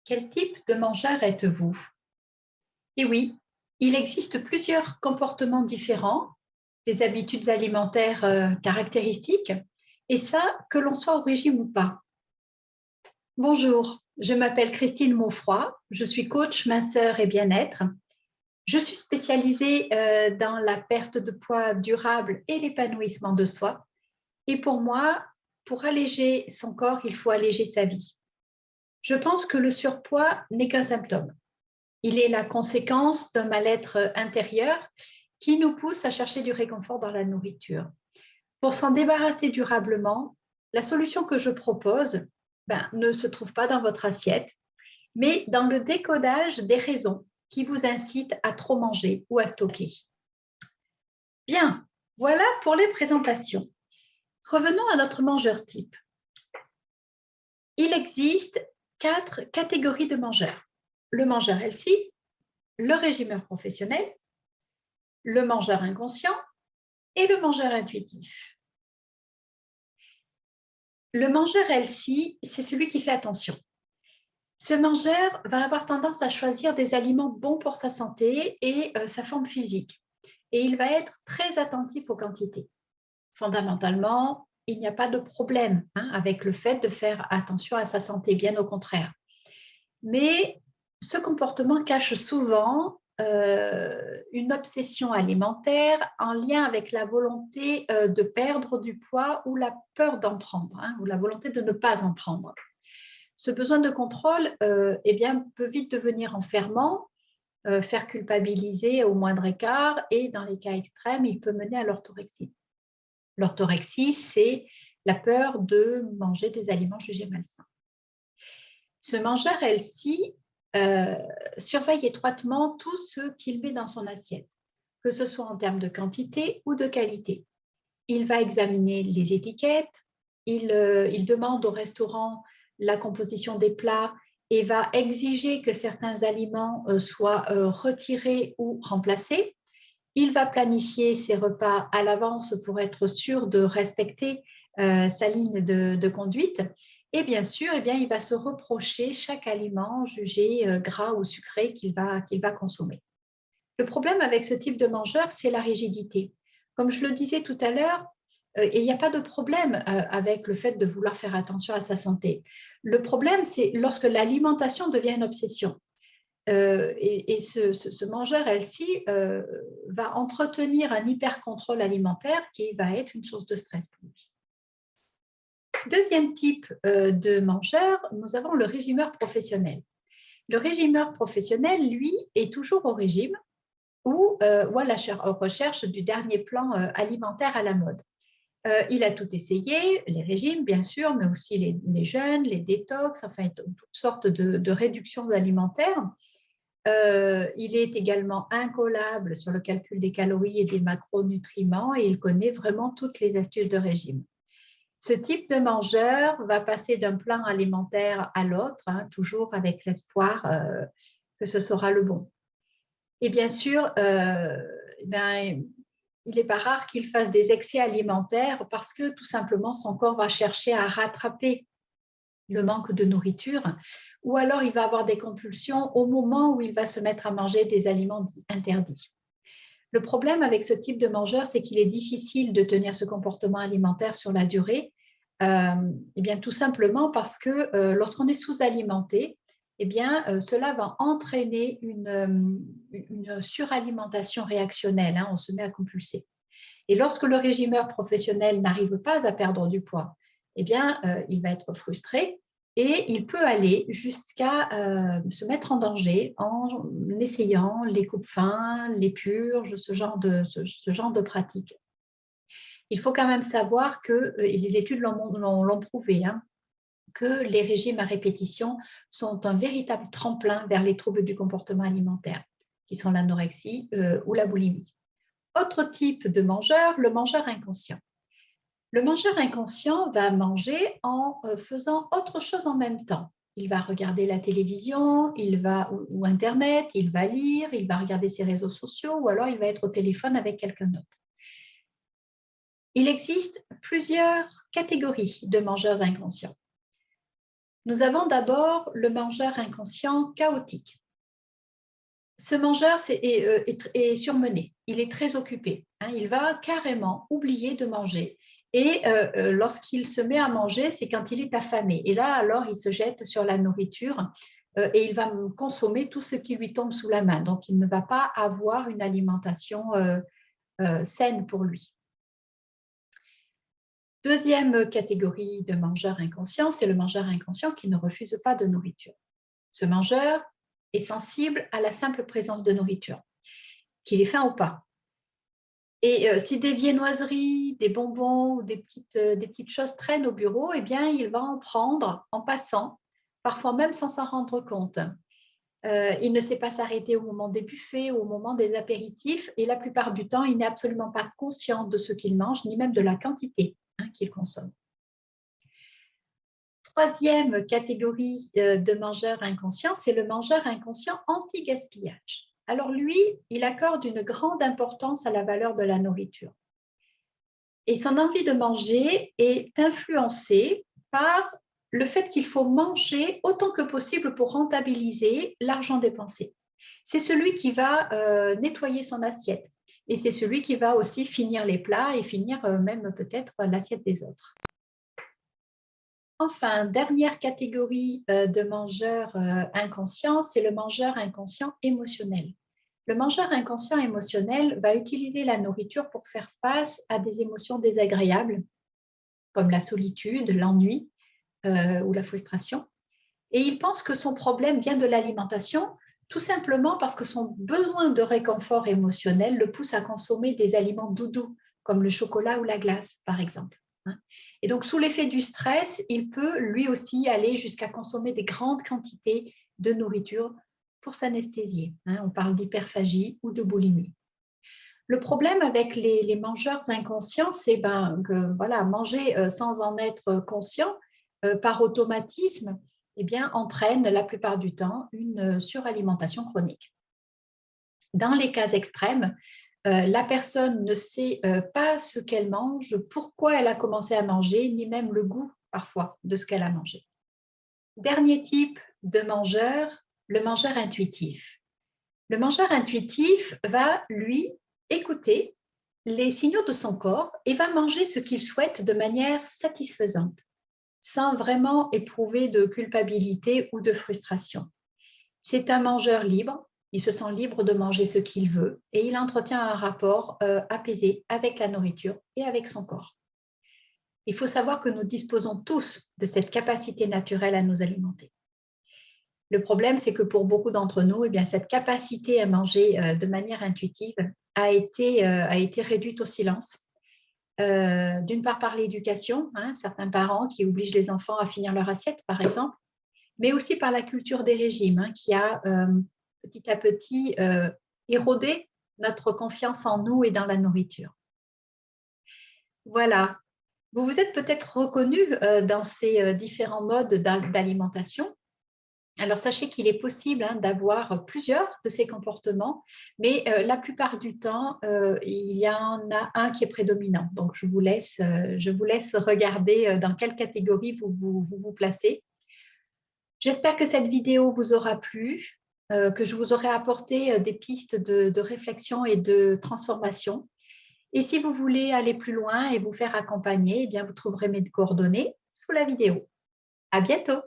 Quel type de mangeur êtes-vous? Et oui, il existe plusieurs comportements différents, des habitudes alimentaires caractéristiques, et ça, que l'on soit au régime ou pas. Bonjour, je m'appelle Christine Maufroy, je suis coach minceur et bien-être. Je suis spécialisée dans la perte de poids durable et l'épanouissement de soi. Et pour moi, pour alléger son corps, il faut alléger sa vie. Je pense que le surpoids n'est qu'un symptôme. Il est la conséquence d'un mal-être intérieur qui nous pousse à chercher du réconfort dans la nourriture. Pour s'en débarrasser durablement, la solution que je propose ne se trouve pas dans votre assiette, mais dans le décodage des raisons qui vous incitent à trop manger ou à stocker. Bien, voilà pour les présentations. Revenons à notre mangeur type. Il existe 4 catégories de mangeurs. Le mangeur healthy, le régimeur professionnel, le mangeur inconscient et le mangeur intuitif. Le mangeur healthy, c'est celui qui fait attention. Ce mangeur va avoir tendance à choisir des aliments bons pour sa santé et sa forme physique. Et il va être très attentif aux quantités. Fondamentalement, il n'y a pas de problème avec le fait de faire attention à sa santé, bien au contraire. Mais ce comportement cache souvent une obsession alimentaire en lien avec la volonté de perdre du poids ou la peur d'en prendre, ou la volonté de ne pas en prendre. Ce besoin de contrôle peut vite devenir enfermant, faire culpabiliser au moindre écart et dans les cas extrêmes, il peut mener à l'orthorexie. L'orthorexie, c'est la peur de manger des aliments jugés malsains. Ce mangeur healthy surveille étroitement tout ce qu'il met dans son assiette, que ce soit en termes de quantité ou de qualité. Il va examiner les étiquettes, il demande au restaurant la composition des plats et va exiger que certains aliments soient retirés ou remplacés. Il va planifier ses repas à l'avance pour être sûr de respecter sa ligne de conduite. Et bien sûr, il va se reprocher chaque aliment jugé gras ou sucré qu'il va consommer. Le problème avec ce type de mangeur, c'est la rigidité. Comme je le disais tout à l'heure, il n'y a pas de problème avec le fait de vouloir faire attention à sa santé. Le problème, c'est lorsque l'alimentation devient une obsession. Ce mangeur healthy va entretenir un hyper-contrôle alimentaire qui va être une source de stress pour lui. Deuxième type de mangeur, nous avons le régimeur professionnel. Le régimeur professionnel, lui, est toujours au régime ou à la recherche du dernier plan alimentaire à la mode. Il a tout essayé, les régimes bien sûr, mais aussi les jeûnes, les détox, enfin toutes sortes de réductions alimentaires. Il est également incollable sur le calcul des calories et des macronutriments et il connaît vraiment toutes les astuces de régime. Ce type de mangeur va passer d'un plan alimentaire à l'autre, toujours avec l'espoir que ce sera le bon. Et bien sûr, il n'est pas rare qu'il fasse des excès alimentaires parce que tout simplement son corps va chercher à rattraper le manque de nourriture ou alors il va avoir des compulsions au moment où il va se mettre à manger des aliments interdits. Le problème avec ce type de mangeur, c'est qu'il est difficile de tenir ce comportement alimentaire sur la durée, tout simplement parce que lorsqu'on est sous-alimenté, cela va entraîner une suralimentation réactionnelle, on se met à compulser. Et lorsque le régimeur professionnel n'arrive pas à perdre du poids, il va être frustré et il peut aller jusqu'à se mettre en danger en essayant les coupes-faim, les purges, ce genre de pratiques. Il faut quand même savoir que, et les études l'ont prouvé, que les régimes à répétition sont un véritable tremplin vers les troubles du comportement alimentaire, qui sont l'anorexie ou la boulimie. Autre type de mangeur, le mangeur inconscient. Le mangeur inconscient va manger en faisant autre chose en même temps. Il va regarder la télévision, ou Internet, il va lire, il va regarder ses réseaux sociaux ou alors il va être au téléphone avec quelqu'un d'autre. Il existe plusieurs catégories de mangeurs inconscients. Nous avons d'abord le mangeur inconscient chaotique. Ce mangeur est surmené, il est très occupé, hein, il va carrément oublier de manger. Et lorsqu'il se met à manger, c'est quand il est affamé. Et là, alors, il se jette sur la nourriture et il va consommer tout ce qui lui tombe sous la main. Donc, il ne va pas avoir une alimentation saine pour lui. Deuxième catégorie de mangeur inconscient, c'est le mangeur inconscient qui ne refuse pas de nourriture. Ce mangeur est sensible à la simple présence de nourriture, qu'il ait faim ou pas. Et si des viennoiseries, des bonbons ou des petites choses traînent au bureau, eh bien, il va en prendre en passant, parfois même sans s'en rendre compte. Il ne sait pas s'arrêter au moment des buffets ou au moment des apéritifs et la plupart du temps, il n'est absolument pas conscient de ce qu'il mange, ni même de la quantité qu'il consomme. Troisième catégorie de mangeur inconscient, c'est le mangeur inconscient anti-gaspillage. Alors lui, il accorde une grande importance à la valeur de la nourriture. Et son envie de manger est influencée par le fait qu'il faut manger autant que possible pour rentabiliser l'argent dépensé. C'est celui qui va nettoyer son assiette et c'est celui qui va aussi finir les plats et finir même peut-être l'assiette des autres. Enfin, dernière catégorie de mangeurs inconscients, c'est le mangeur inconscient émotionnel. Le mangeur inconscient émotionnel va utiliser la nourriture pour faire face à des émotions désagréables, comme la solitude, l'ennui ou la frustration. Et il pense que son problème vient de l'alimentation, tout simplement parce que son besoin de réconfort émotionnel le pousse à consommer des aliments doudous, comme le chocolat ou la glace, par exemple. Et donc, sous l'effet du stress, il peut lui aussi aller jusqu'à consommer des grandes quantités de nourriture pour s'anesthésier. On parle d'hyperphagie ou de boulimie. Le problème avec les mangeurs inconscients, c'est que voilà, manger sans en être conscient, par automatisme, eh bien, entraîne la plupart du temps une suralimentation chronique. Dans les cas extrêmes, la personne ne sait pas ce qu'elle mange, pourquoi elle a commencé à manger, ni même le goût parfois de ce qu'elle a mangé. Dernier type de mangeur, le mangeur intuitif. Le mangeur intuitif va, lui, écouter les signaux de son corps et va manger ce qu'il souhaite de manière satisfaisante, sans vraiment éprouver de culpabilité ou de frustration. C'est un mangeur libre. Il se sent libre de manger ce qu'il veut et il entretient un rapport apaisé avec la nourriture et avec son corps. Il faut savoir que nous disposons tous de cette capacité naturelle à nous alimenter. Le problème, c'est que pour beaucoup d'entre nous, eh bien, cette capacité à manger de manière intuitive a été réduite au silence. D'une part par l'éducation, certains parents qui obligent les enfants à finir leur assiette, par exemple, mais aussi par la culture des régimes qui a petit à petit érodé notre confiance en nous et dans la nourriture. Voilà. Vous vous êtes peut-être reconnu dans ces différents modes d'alimentation. Alors, sachez qu'il est possible d'avoir plusieurs de ces comportements, mais la plupart du temps, il y en a un qui est prédominant. Donc, je vous laisse regarder dans quelle catégorie vous placez. J'espère que cette vidéo vous aura plu, que je vous aurai apporté des pistes de réflexion et de transformation. Et si vous voulez aller plus loin et vous faire accompagner, eh bien, vous trouverez mes coordonnées sous la vidéo. À bientôt!